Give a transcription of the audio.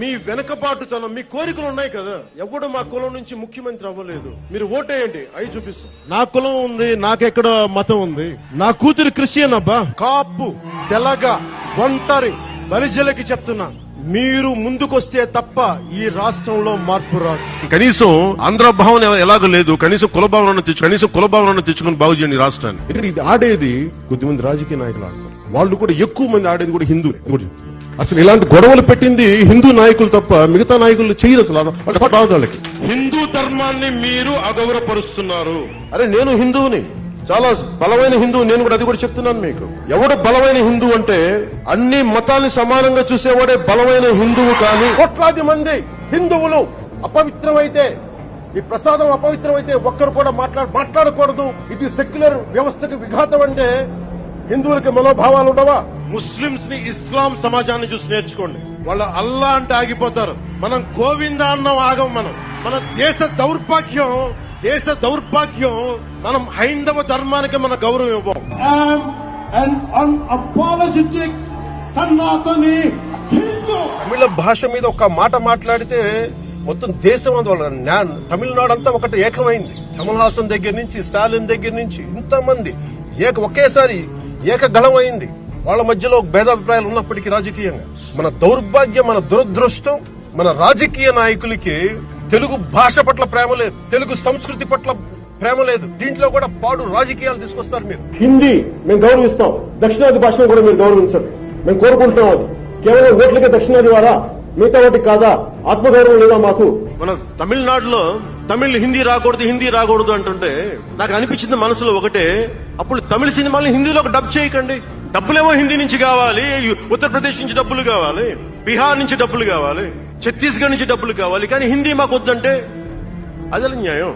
మీ వెనకబాటుతనం, మీ కోరికలు ఉన్నాయి కదా. ఎవడు మా కులం నుంచి ముఖ్యమంత్రి అవ్వలేదు. మీరు ఓటేయండి, అవి చూపిస్తాం. నా కులం ఉంది, నాకెక్కడ మతం ఉంది. నా కూతురు క్రిస్టియన్ అబ్బా. కాపు, తెలగ, ఒంటరి, బలిజలకి చెప్తున్నా, మీరు ముందుకొస్తే తప్ప ఈ రాష్ట్రంలో మార్పు రాదు. కనీసం ఆంధ్ర భావన ఎలాగో లేదు. కనీసం కుల భావన తెచ్చుకుని బాగు చేయండి రాష్ట్రాన్ని. ఇక్కడ ఇది ఆడేది కొద్దిమంది రాజకీయ నాయకులు ఆడతారు. వాళ్ళు కూడా ఎక్కువ మంది ఆడేది కూడా హిందూ. అసలు ఇలాంటి గొడవలు పెట్టింది హిందూ నాయకులు తప్ప మిగతా నాయకులు చేయరు. అసలు రాదు వాళ్ళకి. హిందూ ధర్మాన్ని మీరు అగౌరవపరుస్తున్నారు. అరే నేను హిందువుని, చాలా బలమైన హిందువు. నేను కూడా అది కూడా చెప్తున్నాను మీకు. ఎవడు బలమైన హిందూ అంటే అన్ని మతాన్ని సమానంగా చూసేవాడే బలమైన హిందువు. కానీ కోట్లాది మంది హిందువులు అపవిత్రమైతే, ఈ ప్రసాదం అపవిత్రమైతే ఒక్కరు కూడా మాట్లాడకూడదు. ఇది సెక్యులర్ వ్యవస్థకు విఘాతం అంటే హిందువులకి మనోభావాలు ఉండవా? ముస్లింస్ ని ఇస్లాం సమాజాన్ని చూసి నేర్చుకోండి. వాళ్ళ అల్లా అంటే ఆగిపోతారు. మనం గోవింద అన్నం ఆగం. మన దేశ దౌర్భాగ్యం మనం హైందవ ధర్మానికి మన గౌరవం ఇవ్వం. తమిళ భాష మీద ఒక మాట మాట్లాడితే మొత్తం దేశం అందువల్ల తమిళనాడు అంతా ఒకటి ఏకమైంది. కమల్ హాసన్ దగ్గర నుంచి, స్టాలిన్ దగ్గర నుంచి ఇంతమంది ఒకేసారి ఏకగళం అయింది. వాళ్ళ మధ్యలో భేదాభిప్రాయాలు ఉన్నప్పటికీ రాజకీయంగా మన దౌర్భాగ్యం, మన దురదృష్టం, మన రాజకీయ నాయకులకి తెలుగు భాష పట్ల ప్రేమ లేదు, తెలుగు సంస్కృతి పట్ల ప్రేమ లేదు. దీంట్లో కూడా పాడు రాజకీయాలు తీసుకొస్తారు. మీరు హిందీ మేము గౌరవిస్తాం, దక్షిణాది భాషను కూడా మీరు గౌరవించండి. మేము కోరుకుంటున్నాం. అది కేవలం ఓట్లకే దక్షిణాది వారా, మిగతా వాటికి కాదా? ఆత్మగౌరవం లేదా మాకు? మన తమిళనాడులో హిందీ రాకూడదు అంటుంటే నాకు అనిపించింది మనసులో ఒకటే, అప్పుడు తమిళ సినిమాల్ని హిందీలోకి డబ్ చేయకండి. డబ్బులేమో హిందీ నుంచి కావాలి, ఉత్తరప్రదేశ్ నుంచి డబ్బులు కావాలి, బీహార్ నుంచి డబ్బులు కావాలి, ఛత్తీస్గఢ్ నుంచి డబ్బులు కావాలి, కానీ హిందీ మాకు వద్దంటే అదే న్యాయం.